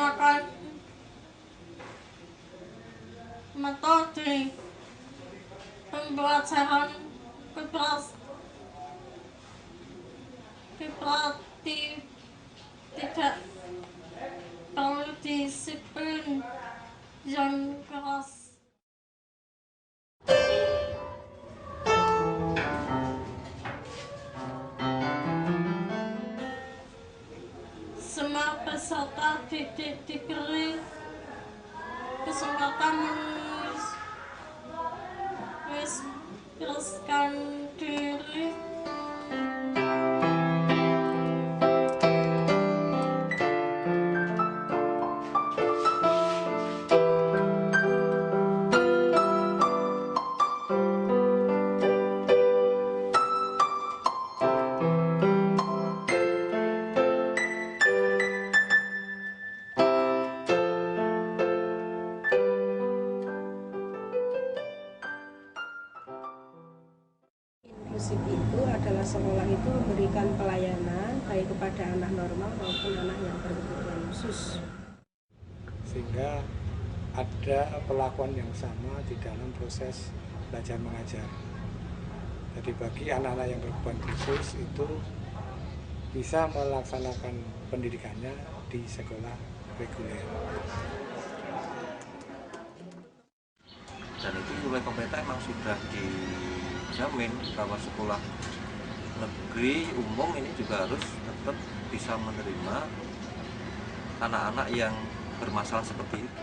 menggunakan metode pembelajaran vibratif, tidak perlu disiplin yang keras. Semua peserta didik diberi kesempatan mengekspresikan diri. Inklusif itu adalah sekolah itu memberikan pelayanan baik kepada anak normal maupun anak yang berkebutuhan khusus. Sehingga ada perlakuan yang sama di dalam proses belajar mengajar. Jadi bagi anak-anak yang berkebutuhan khusus itu bisa melaksanakan pendidikannya di sekolah reguler. Dan itu oleh pemerintah memang sudah dijamin bahwa sekolah negeri umum ini juga harus tetap bisa menerima anak-anak yang bermasalah seperti itu.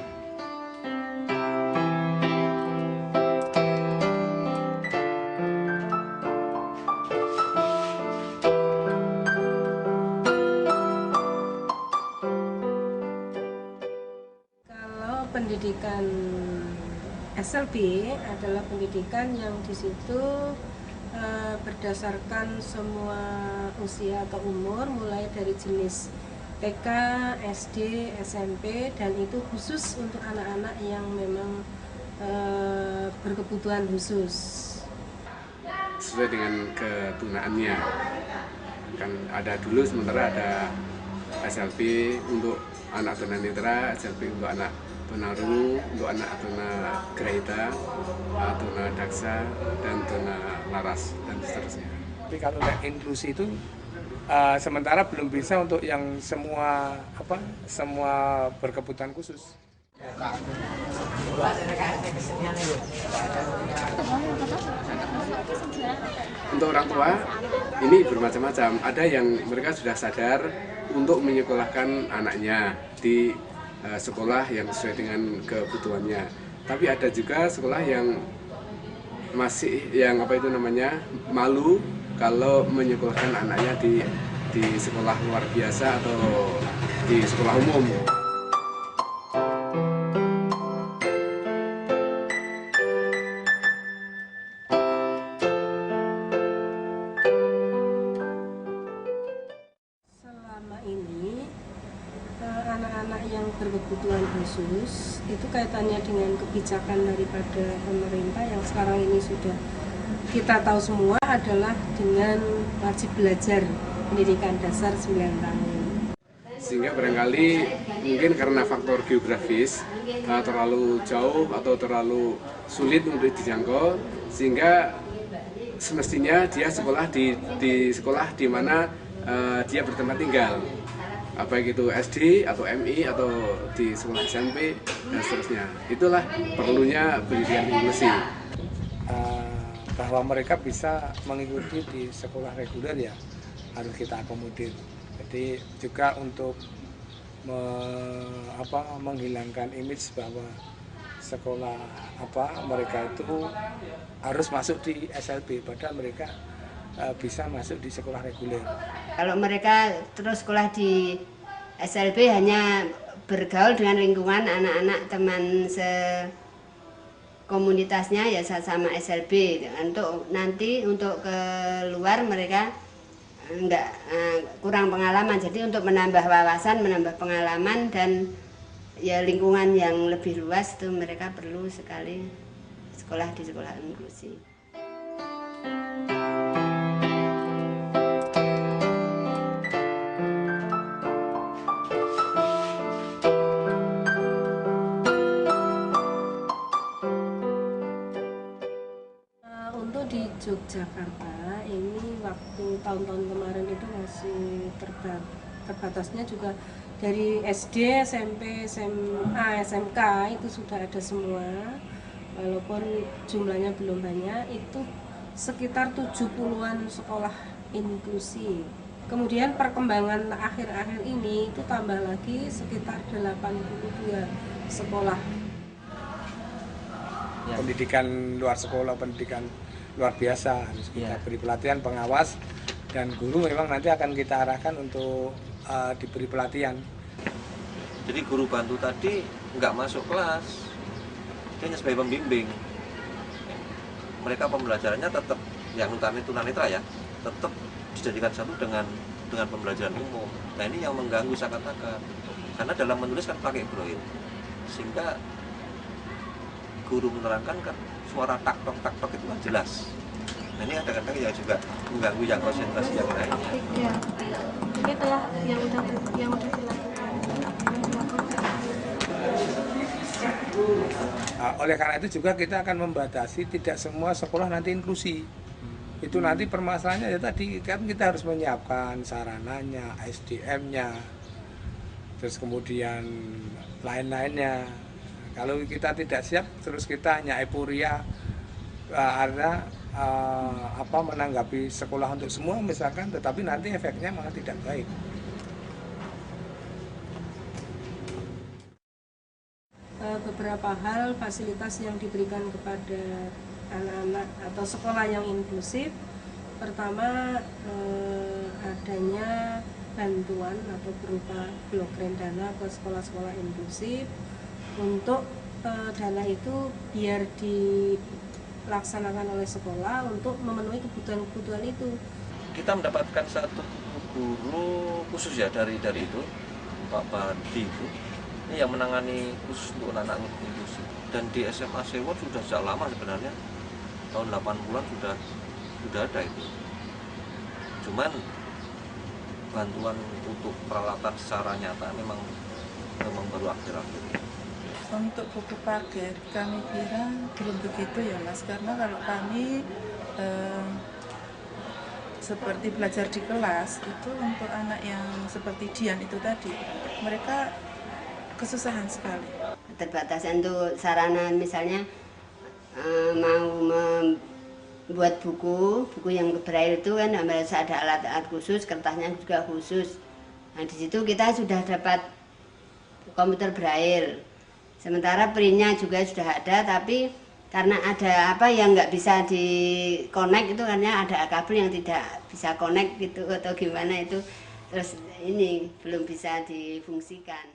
Kalau pendidikan SLB adalah pendidikan yang di situ berdasarkan semua usia atau umur, mulai dari jenis TK, SD, SMP, dan itu khusus untuk anak-anak yang memang berkebutuhan khusus. Sesuai dengan ketunaannya, kan ada dulu sementara ada SLB untuk anak tunanetra, SLB untuk anak tunarungu, untuk anak tunagrahita, tunadaksa, dan tunalaras, dan seterusnya. Tapi kalau inklusi itu sementara belum bisa untuk yang semua berkebutuhan khusus. Untuk orang tua ini bermacam-macam. Ada yang mereka sudah sadar untuk menyekolahkan anaknya di sekolah yang sesuai dengan kebutuhannya. Tapi ada juga sekolah yang masih malu kalau menyekolahkan anaknya di sekolah luar biasa atau di sekolah umum. Selama ini anak-anak yang berkebutuhan khusus itu kaitannya dengan kebijakan daripada pemerintah yang sekarang ini sudah kita tahu semua adalah dengan wajib belajar pendidikan dasar 9 tahun. Sehingga barangkali mungkin karena faktor geografis terlalu jauh atau terlalu sulit untuk dijangkau, sehingga semestinya dia sekolah di sekolah di mana dia bertempat tinggal, baik itu SD atau MI atau di sekolah SMP dan seterusnya. Itulah perlunya pendidikan inklusi. Bahwa mereka bisa mengikuti di sekolah reguler ya harus kita akomodir. Jadi juga untuk menghilangkan image bahwa sekolah mereka itu harus masuk di SLB, padahal mereka bisa masuk di sekolah reguler. Kalau mereka terus sekolah di SLB hanya bergaul dengan lingkungan anak-anak teman komunitasnya ya sama SLB. Untuk nanti untuk keluar mereka kurang pengalaman. Jadi untuk menambah wawasan, menambah pengalaman dan ya lingkungan yang lebih luas itu mereka perlu sekali sekolah di sekolah inklusi. Jakarta ini waktu tahun-tahun kemarin itu masih terbatasnya juga dari SD, SMP, SMA, SMK itu sudah ada semua. Walaupun jumlahnya belum banyak, itu sekitar 70-an sekolah inklusi. Kemudian perkembangan akhir-akhir ini itu tambah lagi sekitar 82 sekolah. Ya. Pendidikan luar sekolah, pendidikan luar biasa. Harus kita beri pelatihan pengawas dan guru memang nanti akan kita arahkan untuk diberi pelatihan. Jadi guru bantu tadi nggak masuk kelas, dia hanya sebagai pembimbing. Mereka pembelajarannya tetap yang tunanetra ya, tetap dijadikan satu dengan pembelajaran umum. Nah ini yang mengganggu saya katakan, karena dalam menulis kan pakai braille, sehingga guru menerangkan kan suara tak tok itu kan jelas. Nah ini kadang-kadang ya juga mengganggu yang konsentrasi yang lainnya. Ya, itulah yang udah dilakukan. Oleh karena itu juga kita akan membatasi tidak semua sekolah nanti inklusi. Itu nanti permasalahannya ya tadi kan kita harus menyiapkan sarananya, SDM-nya, terus kemudian lain-lainnya. Kalau kita tidak siap terus kita hanya euforia karena menanggapi sekolah untuk semua misalkan, tetapi nanti efeknya malah tidak baik. Beberapa hal fasilitas yang diberikan kepada anak-anak atau sekolah yang inklusif. Pertama, adanya bantuan atau berupa blok grant dana ke sekolah-sekolah inklusif. Untuk dana itu biar dilaksanakan oleh sekolah untuk memenuhi kebutuhan-kebutuhan itu. Kita mendapatkan satu guru khusus ya dari itu, Pak Badi itu. Ini yang menangani khusus untuk anak-anak inklusi. Dan di SMA Sewot sudah sejak lama sebenarnya, tahun 80-an sudah ada itu. Cuman bantuan untuk peralatan secara nyata memang baru akhir-akhir. Untuk buku paket kami kira belum begitu ya Mas, karena kalau kami seperti belajar di kelas itu untuk anak yang seperti Dian itu tadi, mereka kesusahan sekali. Keterbatasan untuk sarana, misalnya mau membuat buku yang braille itu kan harus ada alat-alat khusus, kertasnya juga khusus. Nah di situ kita sudah dapat komputer braille. Sementara printnya juga sudah ada, tapi karena ada yang nggak bisa di connect itu, karena ada kabel yang tidak bisa connect gitu atau gimana itu, terus ini belum bisa difungsikan.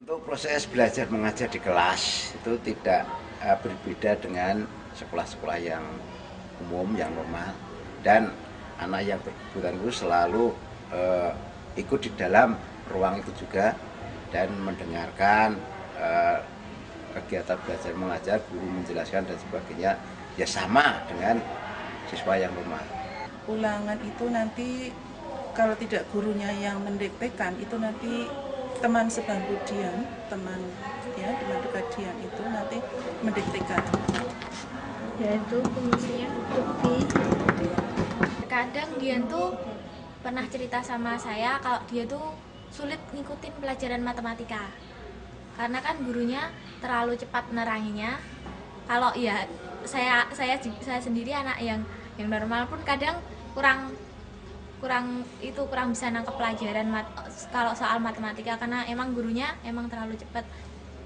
Untuk proses belajar mengajar di kelas itu tidak berbeda dengan sekolah-sekolah yang umum, yang normal, dan anak yang berkebutuhan khusus selalu ikut di dalam ruang itu juga dan mendengarkan kegiatan belajar mengajar, guru menjelaskan dan sebagainya, ya sama dengan siswa yang normal. Ulangan itu nanti kalau tidak gurunya yang mendiktekan, itu nanti teman sebangku Dian, teman dekat Dian itu nanti mendiktekan. Yaitu fungsinya lebih. Kadang Dian tuh pernah cerita sama saya kalau dia tuh sulit ngikutin pelajaran matematika karena kan gurunya terlalu cepat meneranginya. Kalau ya saya sendiri anak yang normal pun kadang kurang bisa nangkep pelajaran kalau soal matematika karena emang gurunya emang terlalu cepat.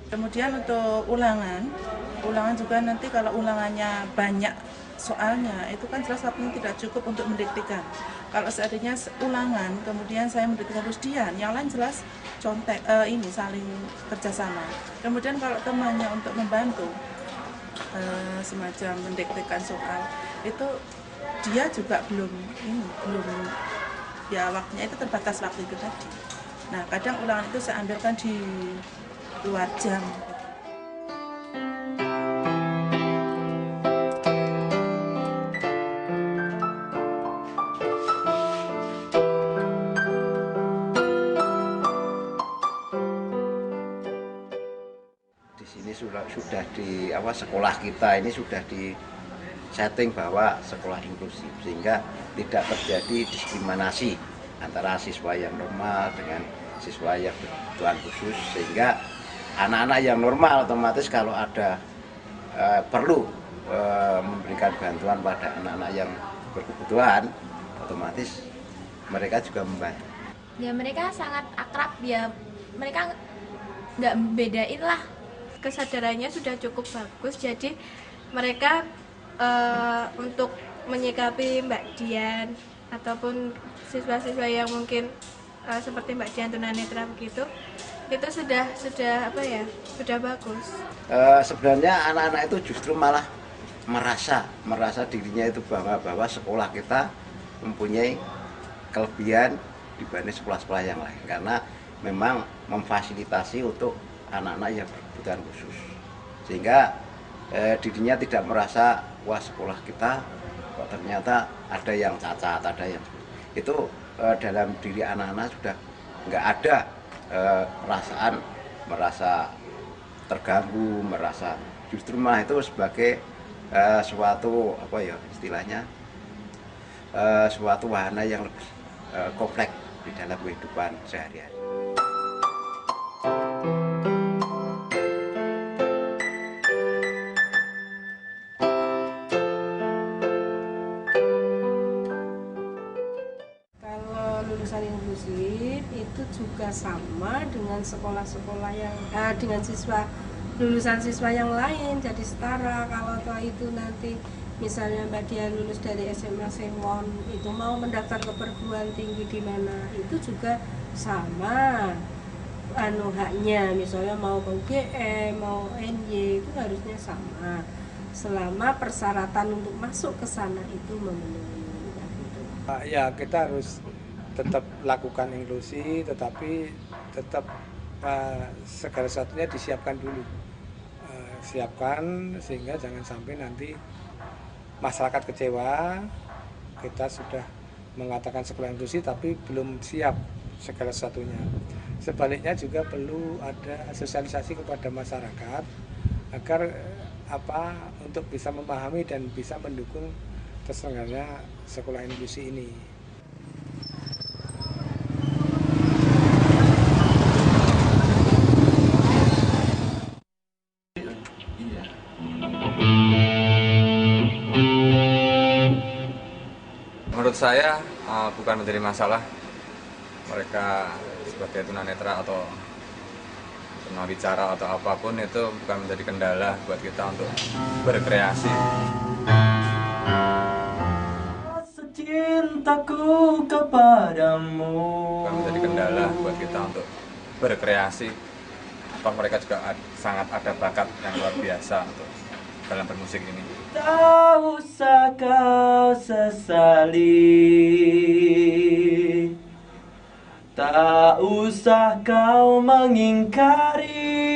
Kemudian untuk ulangan juga nanti kalau ulangannya banyak soalnya itu kan jelas waktunya tidak cukup untuk mendiktekan. Kalau seandainya ulangan kemudian saya mendiktekan terus Dian, yang lain jelas contek saling kerjasama. Kemudian kalau temannya untuk membantu semacam mendiktekan soal itu dia juga belum ya waktunya itu terbatas waktu itu tadi. Nah kadang ulangan itu saya ambilkan di luar jam. sudah di sekolah kita ini sudah di setting bahwa sekolah inklusif, sehingga tidak terjadi diskriminasi antara siswa yang normal dengan siswa yang berkebutuhan khusus, sehingga anak-anak yang normal otomatis kalau ada perlu memberikan bantuan pada anak-anak yang berkebutuhan, otomatis mereka juga membantu. Ya mereka sangat akrab ya, mereka nggak bedain lah. Kesadarannya sudah cukup bagus, jadi mereka untuk menyikapi Mbak Dian ataupun siswa-siswa yang mungkin seperti Mbak Dian tunanetra begitu, itu sudah bagus. Sebenarnya anak-anak itu justru malah merasa dirinya itu bahwa sekolah kita mempunyai kelebihan dibanding sekolah-sekolah yang lain, karena memang memfasilitasi untuk anak-anak yang berkebutuhan khusus, sehingga dirinya tidak merasa wah sekolah kita kok ternyata ada yang cacat, ada yang itu dalam diri anak-anak sudah nggak ada perasaan merasa terganggu, merasa justru malah itu sebagai suatu istilahnya suatu wahana yang lebih kompleks di dalam kehidupan sehari-hari. Lulusan inklusif itu juga sama dengan sekolah-sekolah yang dengan lulusan siswa yang lain, jadi setara. Kalau itu nanti misalnya Mbak Dian lulus dari SMA Sewon itu mau mendaftar ke perguruan tinggi di mana, itu juga sama haknya, misalnya mau ke UGM, mau NY, itu harusnya sama selama persyaratan untuk masuk ke sana itu memenuhi. Ya kita harus tetap lakukan inklusi, tetapi tetap segala sesuatunya disiapkan dulu, siapkan sehingga jangan sampai nanti masyarakat kecewa kita sudah mengatakan sekolah inklusi tapi belum siap segala sesuatunya. Sebaliknya juga perlu ada sosialisasi kepada masyarakat agar untuk bisa memahami dan bisa mendukung terselenggaranya sekolah inklusi ini. Menurut saya bukan menjadi masalah mereka sebagai tunanetra atau tunawicara atau apapun, itu bukan menjadi kendala buat kita untuk berkreasi. Cintaku kepadamu bukan menjadi kendala buat kita untuk berkreasi. Toh mereka juga sangat ada bakat yang luar biasa untuk dalam bermusik ini. Tak usah kau sesali, tak usah kau mengingkari,